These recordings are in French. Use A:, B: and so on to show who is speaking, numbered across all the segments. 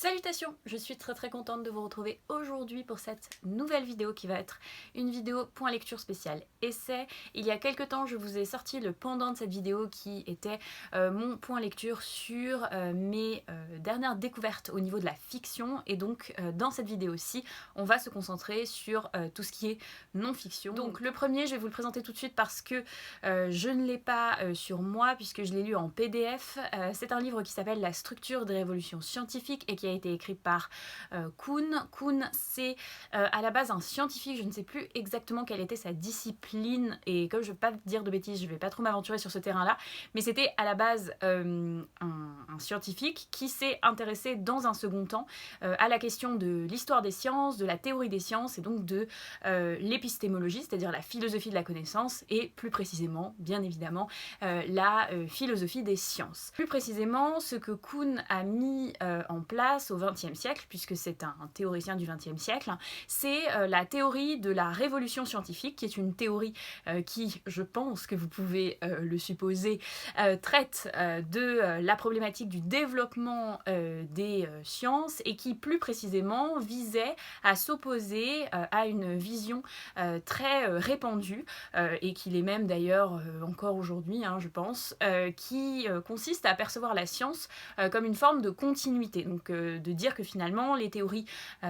A: Salutations, je suis très contente de vous retrouver aujourd'hui pour cette nouvelle vidéo qui va être une vidéo point lecture spéciale essai. Il y a quelques temps je vous ai sorti le pendant de cette vidéo qui était mon point lecture sur mes dernières découvertes au niveau de la fiction, et donc dans cette vidéo-ci on va se concentrer sur tout ce qui est non-fiction. Donc le premier je vais vous le présenter tout de suite parce que je ne l'ai pas sur moi puisque je l'ai lu en PDF. C'est un livre qui s'appelle La structure des révolutions scientifiques et qui a été écrit par Kuhn. Kuhn, c'est à la base un scientifique, je ne sais plus exactement quelle était sa discipline, et comme je ne veux pas dire de bêtises, je ne vais pas trop m'aventurer sur ce terrain-là, mais c'était à la base un scientifique qui s'est intéressé dans un second temps à la question de l'histoire des sciences, de la théorie des sciences, et donc de l'épistémologie, c'est-à-dire la philosophie de la connaissance, et plus précisément, bien évidemment, la philosophie des sciences. Plus précisément, ce que Kuhn a mis en place au XXe siècle, puisque c'est un théoricien du XXe siècle, c'est la théorie de la révolution scientifique, qui est une théorie qui, je pense que vous pouvez le supposer, traite de la problématique du développement des sciences, et qui plus précisément visait à s'opposer à une vision très répandue, et qu'il est même d'ailleurs encore aujourd'hui, je pense, qui consiste à percevoir la science comme une forme de continuité, donc de dire que finalement les théories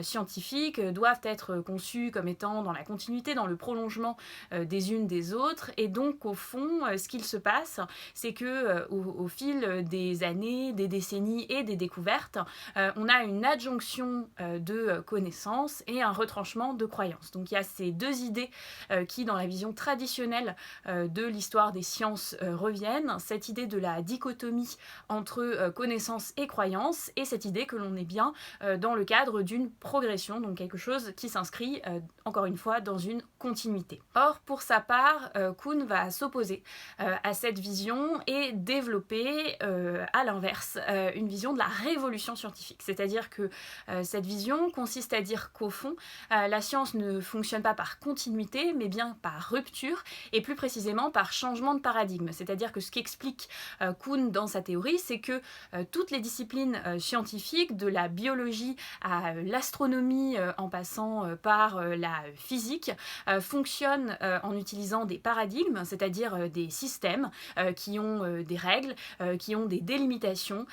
A: scientifiques doivent être conçues comme étant dans la continuité, dans le prolongement des unes des autres, et donc au fond ce qu'il se passe, c'est que au fil des années, des décennies et des découvertes, on a une adjonction de connaissances et un retranchement de croyances. Donc il y a ces deux idées qui, dans la vision traditionnelle de l'histoire des sciences, reviennent, cette idée de la dichotomie entre connaissances et croyances, et cette idée que l'on est bien dans le cadre d'une progression, donc quelque chose qui s'inscrit encore une fois dans une continuité. Or, pour sa part, Kuhn va s'opposer à cette vision et développer à l'inverse une vision de la révolution scientifique, c'est-à-dire que cette vision consiste à dire qu'au fond la science ne fonctionne pas par continuité mais bien par rupture, et plus précisément par changement de paradigme, c'est-à-dire que ce qu'explique Kuhn dans sa théorie, c'est que toutes les disciplines scientifiques, de la biologie à l'astronomie en passant par la physique, fonctionnent en utilisant des paradigmes, c'est-à-dire des systèmes qui ont des règles, qui ont des délimitations,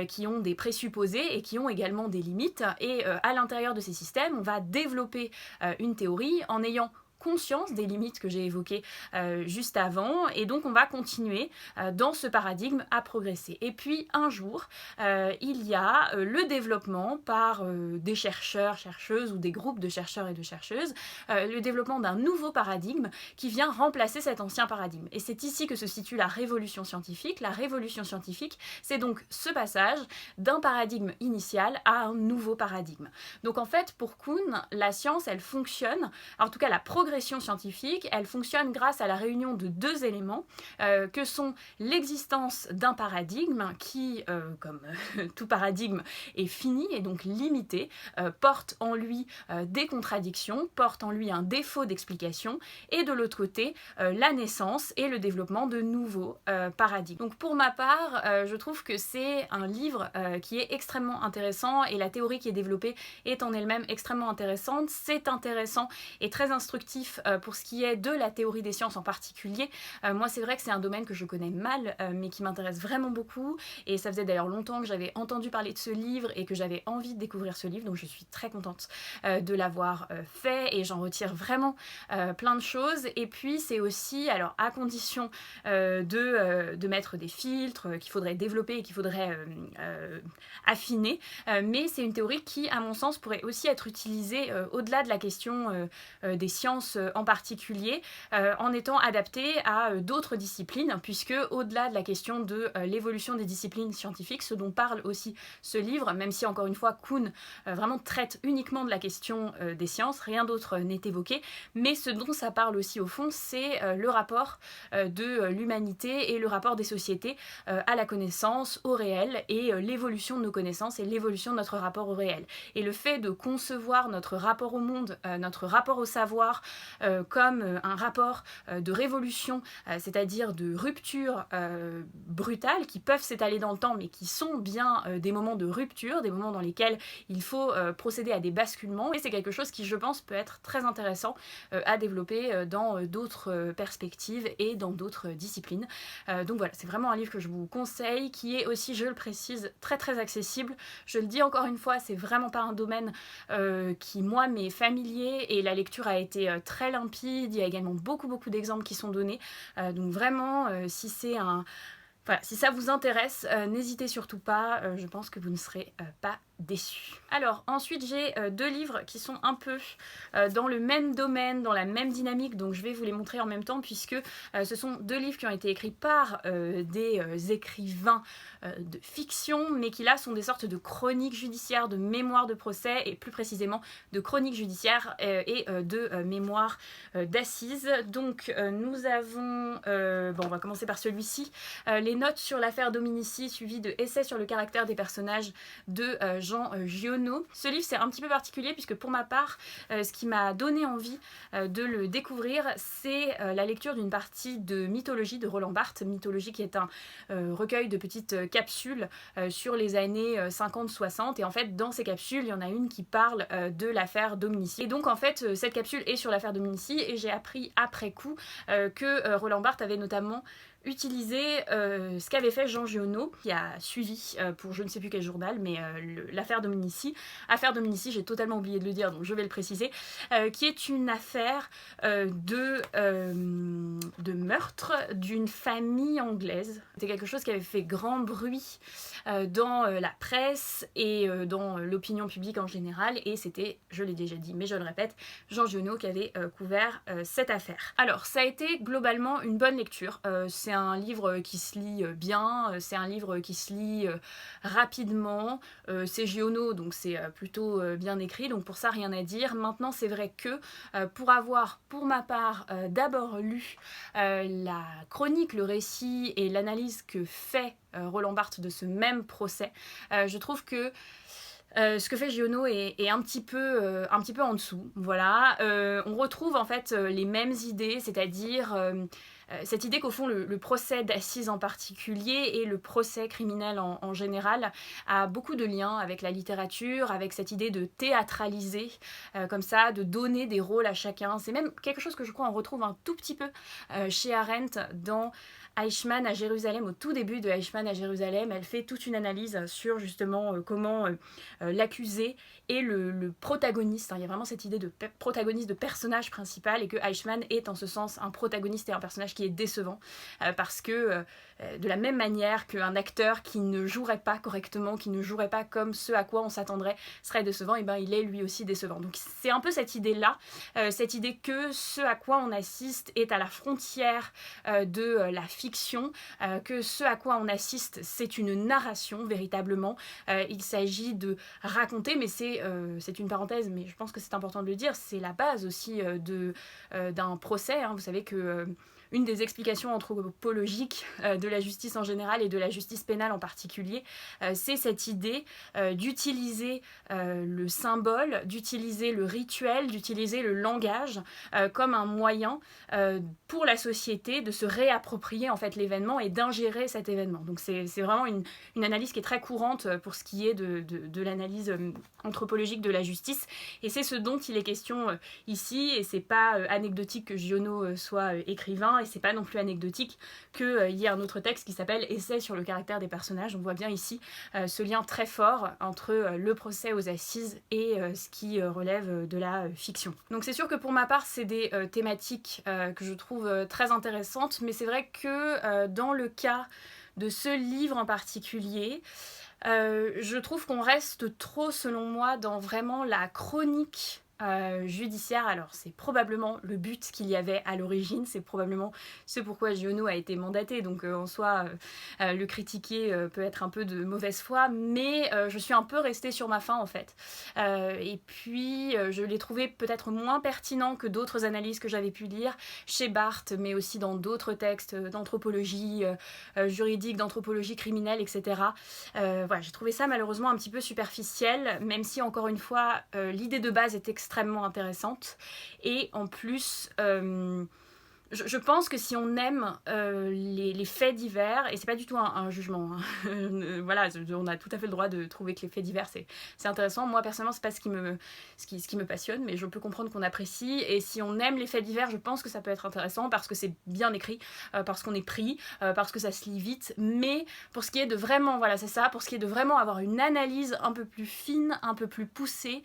A: qui ont des présupposés et qui ont également des limites, et à l'intérieur de ces systèmes on va développer une théorie en ayant conscience des limites que j'ai évoquées juste avant, et donc on va continuer dans ce paradigme à progresser. Et puis un jour, il y a le développement par des chercheurs, chercheuses, ou des groupes de chercheurs et de chercheuses, le développement d'un nouveau paradigme qui vient remplacer cet ancien paradigme. Et c'est ici que se situe la révolution scientifique. La révolution scientifique, c'est donc ce passage d'un paradigme initial à un nouveau paradigme. Donc en fait, pour Kuhn, la science, elle fonctionne, en tout cas la progression scientifique, elle fonctionne grâce à la réunion de deux éléments que sont l'existence d'un paradigme qui, comme tout paradigme, est fini et donc limité, porte en lui des contradictions, porte en lui un défaut d'explication, et de l'autre côté la naissance et le développement de nouveaux paradigmes. Donc pour ma part, je trouve que c'est un livre qui est extrêmement intéressant, et la théorie qui est développée est en elle-même extrêmement intéressante. C'est intéressant et très instructif pour ce qui est de la théorie des sciences en particulier. Moi c'est vrai que c'est un domaine que je connais mal mais qui m'intéresse vraiment beaucoup, et ça faisait d'ailleurs longtemps que j'avais entendu parler de ce livre et que j'avais envie de découvrir ce livre, donc je suis très contente de l'avoir fait, et j'en retire vraiment plein de choses. Et puis c'est aussi, alors à condition de mettre des filtres qu'il faudrait développer et qu'il faudrait affiner, mais c'est une théorie qui à mon sens pourrait aussi être utilisée au-delà de la question des sciences en particulier, en étant adaptée à d'autres disciplines, puisque au-delà de la question de l'évolution des disciplines scientifiques, ce dont parle aussi ce livre, même si encore une fois Kuhn vraiment traite uniquement de la question des sciences, rien d'autre n'est évoqué, mais ce dont ça parle aussi au fond, c'est le rapport de l'humanité et le rapport des sociétés à la connaissance, au réel, et l'évolution de nos connaissances et l'évolution de notre rapport au réel. Et le fait de concevoir notre rapport au monde, notre rapport au savoir, comme un rapport de révolution, c'est-à-dire de rupture brutale, qui peuvent s'étaler dans le temps, mais qui sont bien des moments de rupture, des moments dans lesquels il faut procéder à des basculements, et c'est quelque chose qui, je pense, peut être très intéressant à développer dans d'autres perspectives et dans d'autres disciplines. Donc voilà, c'est vraiment un livre que je vous conseille, qui est aussi, je le précise, très très accessible. Je le dis encore une fois, c'est vraiment pas un domaine qui, moi, m'est familier, et la lecture a été très limpide. Il y a également beaucoup d'exemples qui sont donnés. Donc vraiment, si c'est un... Voilà, si ça vous intéresse, n'hésitez surtout pas, je pense que vous ne serez pas déçus. Alors ensuite j'ai deux livres qui sont un peu dans le même domaine, dans la même dynamique, donc je vais vous les montrer en même temps, puisque ce sont deux livres qui ont été écrits par des écrivains de fiction, mais qui là sont des sortes de chroniques judiciaires, de mémoires de procès, et plus précisément de chroniques judiciaires et de mémoires d'assises. Donc nous avons, bon, on va commencer par celui-ci, les notes sur l'affaire Dominici, suivi de essais sur le caractère des personnages de Jean Giono. Ce livre, c'est un petit peu particulier, puisque pour ma part, ce qui m'a donné envie de le découvrir, c'est la lecture d'une partie de Mythologie de Roland Barthes. Mythologie qui est un recueil de petites capsules sur les années 50-60, et en fait dans ces capsules il y en a une qui parle de l'affaire Dominici, et donc en fait cette capsule est sur l'affaire Dominici, et j'ai appris après coup que Roland Barthes avait notamment utiliser ce qu'avait fait Jean Giono, qui a suivi pour je ne sais plus quel journal, mais l'affaire Dominici. Affaire Dominici, j'ai totalement oublié de le dire, donc je vais le préciser, qui est une affaire de meurtre d'une famille anglaise. C'était quelque chose qui avait fait grand bruit dans la presse et dans l'opinion publique en général, et c'était, je l'ai déjà dit, mais je le répète, Jean Giono qui avait couvert cette affaire. Alors, ça a été globalement une bonne lecture. C'est un livre qui se lit bien, c'est un livre qui se lit rapidement, c'est Giono, donc c'est plutôt bien écrit, donc pour ça rien à dire. Maintenant c'est vrai que pour avoir pour ma part d'abord lu la chronique, le récit et l'analyse que fait Roland Barthes de ce même procès, je trouve que ce que fait Giono est un petit peu en dessous. Voilà, on retrouve en fait les mêmes idées, c'est-à-dire cette idée qu'au fond le procès d'assises en particulier et le procès criminel en général a beaucoup de liens avec la littérature, avec cette idée de théâtraliser comme ça, de donner des rôles à chacun. C'est même quelque chose que je crois on retrouve un tout petit peu chez Arendt dans Eichmann à Jérusalem. Au tout début de Eichmann à Jérusalem, elle fait toute une analyse sur justement comment l'accusé est le protagoniste. Il y a vraiment cette idée de protagoniste, de personnage principal, et que Eichmann est en ce sens un protagoniste et un personnage qui est décevant parce que de la même manière qu'un acteur qui ne jouerait pas correctement, qui ne jouerait pas comme ce à quoi on s'attendrait serait décevant, et ben il est lui aussi décevant. Donc c'est un peu cette idée-là, cette idée que ce à quoi on assiste est à la frontière de la fiction, que ce à quoi on assiste c'est une narration véritablement. Il s'agit de raconter, mais c'est une parenthèse, mais je pense que c'est important de le dire, c'est la base aussi d'un procès, hein. Vous savez que une des explications anthropologiques de la justice en général et de la justice pénale en particulier, c'est cette idée d'utiliser le symbole, d'utiliser le rituel, d'utiliser le langage comme un moyen pour la société de se réapproprier en fait l'événement et d'ingérer cet événement. Donc c'est vraiment une analyse qui est très courante pour ce qui est de l'analyse anthropologique de la justice, et c'est ce dont il est question ici, et c'est pas anecdotique que Giono soit écrivain, et c'est pas non plus anecdotique qu'il y ait un autre texte qui s'appelle Essai sur le caractère des personnages. On voit bien ici ce lien très fort entre le procès aux assises et ce qui relève de la fiction. Donc c'est sûr que pour ma part c'est des thématiques que je trouve très intéressantes, mais c'est vrai que dans le cas de ce livre en particulier, je trouve qu'on reste trop, selon moi, dans vraiment la chronique judiciaire. Alors c'est probablement le but qu'il y avait à l'origine, c'est probablement ce pourquoi Giono a été mandaté, donc en soi le critiquer peut être un peu de mauvaise foi, mais je suis un peu restée sur ma faim en fait, et puis je l'ai trouvé peut-être moins pertinent que d'autres analyses que j'avais pu lire chez Barthes, mais aussi dans d'autres textes d'anthropologie juridique, d'anthropologie criminelle, etc. Voilà, j'ai trouvé ça malheureusement un petit peu superficiel, même si encore une fois l'idée de base est excellente extrêmement intéressante. Et en plus, je pense que si on aime les faits divers, et c'est pas du tout un jugement, hein. Voilà, on a tout à fait le droit de trouver que les faits divers c'est intéressant. Moi personnellement c'est pas ce qui me passionne, mais je peux comprendre qu'on apprécie, et si on aime les faits divers, je pense que ça peut être intéressant parce que c'est bien écrit, parce qu'on est pris, parce que ça se lit vite. Mais pour ce qui est de vraiment, voilà c'est ça, pour ce qui est de vraiment avoir une analyse un peu plus fine, un peu plus poussée,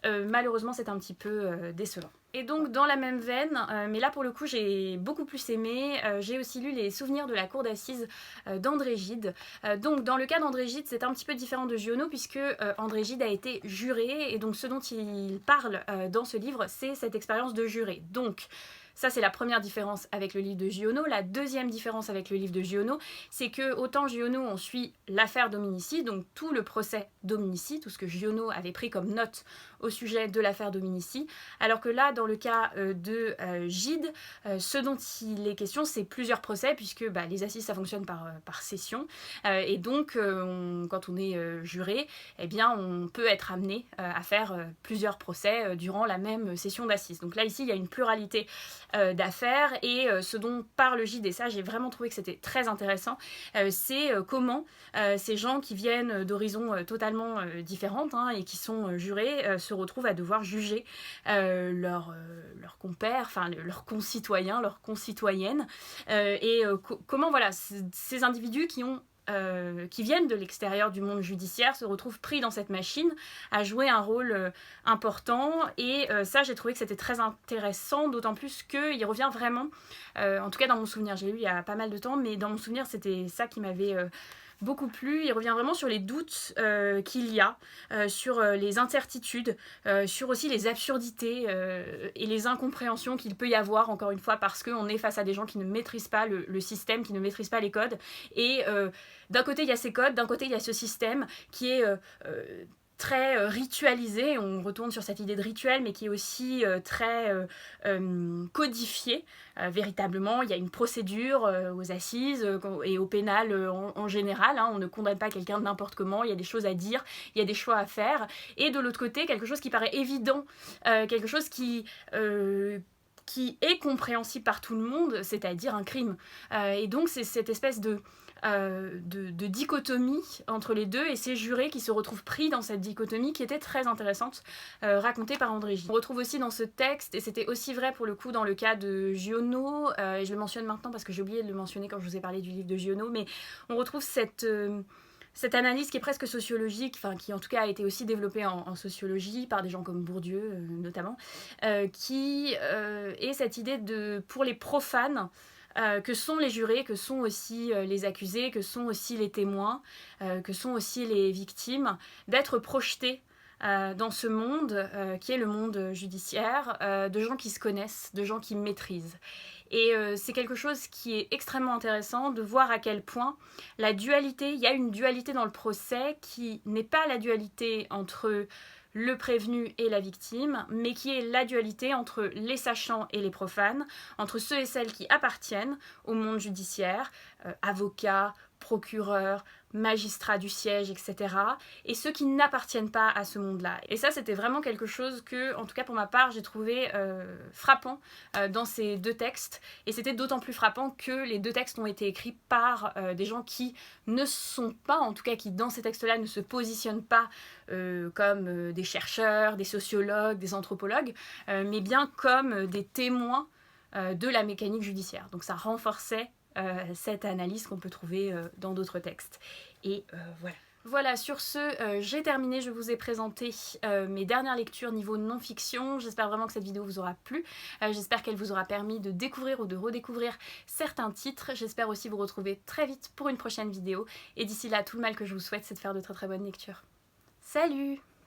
A: malheureusement c'est un petit peu décevant. Et donc dans la même veine, mais là pour le coup j'ai beaucoup plus aimé, j'ai aussi lu les souvenirs de la cour d'assises d'André Gide. Donc dans le cas d'André Gide c'est un petit peu différent de Giono, puisque André Gide a été juré, et donc ce dont il parle dans ce livre c'est cette expérience de juré. Donc ça c'est la première différence avec le livre de Giono. La deuxième différence avec le livre de Giono, c'est que autant Giono on suit l'affaire Dominici, donc tout le procès Dominici, tout ce que Giono avait pris comme note au sujet de l'affaire Dominici, alors que là dans le cas de Gide, ce dont il est question c'est plusieurs procès, puisque les assises ça fonctionne par session, et donc quand on est juré, eh bien on peut être amené à faire plusieurs procès durant la même session d'assises. Donc là ici il y a une pluralité d'affaires, et ce dont parle Gide, et ça j'ai vraiment trouvé que c'était très intéressant, c'est comment ces gens qui viennent d'horizons totalement différentes, hein, et qui sont jurés se retrouvent à devoir juger leurs compères, enfin leurs concitoyens, leurs concitoyennes, et comment voilà ces individus qui viennent de l'extérieur du monde judiciaire se retrouvent pris dans cette machine à jouer un rôle important. Et ça j'ai trouvé que c'était très intéressant, d'autant plus qu'il revient vraiment, en tout cas dans mon souvenir, j'ai lu il y a pas mal de temps, mais dans mon souvenir c'était ça qui m'avait beaucoup plu. Il revient vraiment sur les doutes qu'il y a, sur les incertitudes, sur aussi les absurdités et les incompréhensions qu'il peut y avoir, encore une fois, parce qu'on est face à des gens qui ne maîtrisent pas le système, qui ne maîtrisent pas les codes. Et d'un côté, il y a ces codes, d'un côté, il y a ce système qui est très ritualisé, on retourne sur cette idée de rituel, mais qui est aussi très codifié. Véritablement, il y a une procédure aux assises et au pénal en général, hein, on ne condamne pas quelqu'un de n'importe comment, il y a des choses à dire, il y a des choix à faire, et de l'autre côté, quelque chose qui paraît évident, quelque chose qui est compréhensible par tout le monde, c'est-à-dire un crime. Et donc c'est cette espèce de dichotomie entre les deux, et ces jurés qui se retrouvent pris dans cette dichotomie qui était très intéressante, racontée par André Gide. On retrouve aussi dans ce texte, et c'était aussi vrai pour le coup dans le cas de Giono, et je le mentionne maintenant parce que j'ai oublié de le mentionner quand je vous ai parlé du livre de Giono, mais on retrouve cette analyse qui est presque sociologique, enfin qui en tout cas a été aussi développée en sociologie par des gens comme Bourdieu notamment, qui est cette idée de, pour les profanes, que sont les jurés, que sont aussi les accusés, que sont aussi les témoins, que sont aussi les victimes, d'être projetés dans ce monde qui est le monde judiciaire, de gens qui se connaissent, de gens qui maîtrisent. Et c'est quelque chose qui est extrêmement intéressant de voir à quel point la dualité, il y a une dualité dans le procès qui n'est pas la dualité entre le prévenu et la victime, mais qui est la dualité entre les sachants et les profanes, entre ceux et celles qui appartiennent au monde judiciaire, avocats, procureurs, magistrats du siège, etc., et ceux qui n'appartiennent pas à ce monde-là. Et ça, c'était vraiment quelque chose que, en tout cas pour ma part, j'ai trouvé frappant dans ces deux textes, et c'était d'autant plus frappant que les deux textes ont été écrits par des gens qui ne sont pas, en tout cas qui dans ces textes-là ne se positionnent pas comme des chercheurs, des sociologues, des anthropologues, mais bien comme des témoins de la mécanique judiciaire. Donc ça renforçait cette analyse qu'on peut trouver dans d'autres textes. Et voilà. Voilà, sur ce, j'ai terminé, je vous ai présenté mes dernières lectures niveau non-fiction. J'espère vraiment que cette vidéo vous aura plu. J'espère qu'elle vous aura permis de découvrir ou de redécouvrir certains titres. J'espère aussi vous retrouver très vite pour une prochaine vidéo. Et d'ici là, tout le mal que je vous souhaite, c'est de faire de très très bonnes lectures. Salut!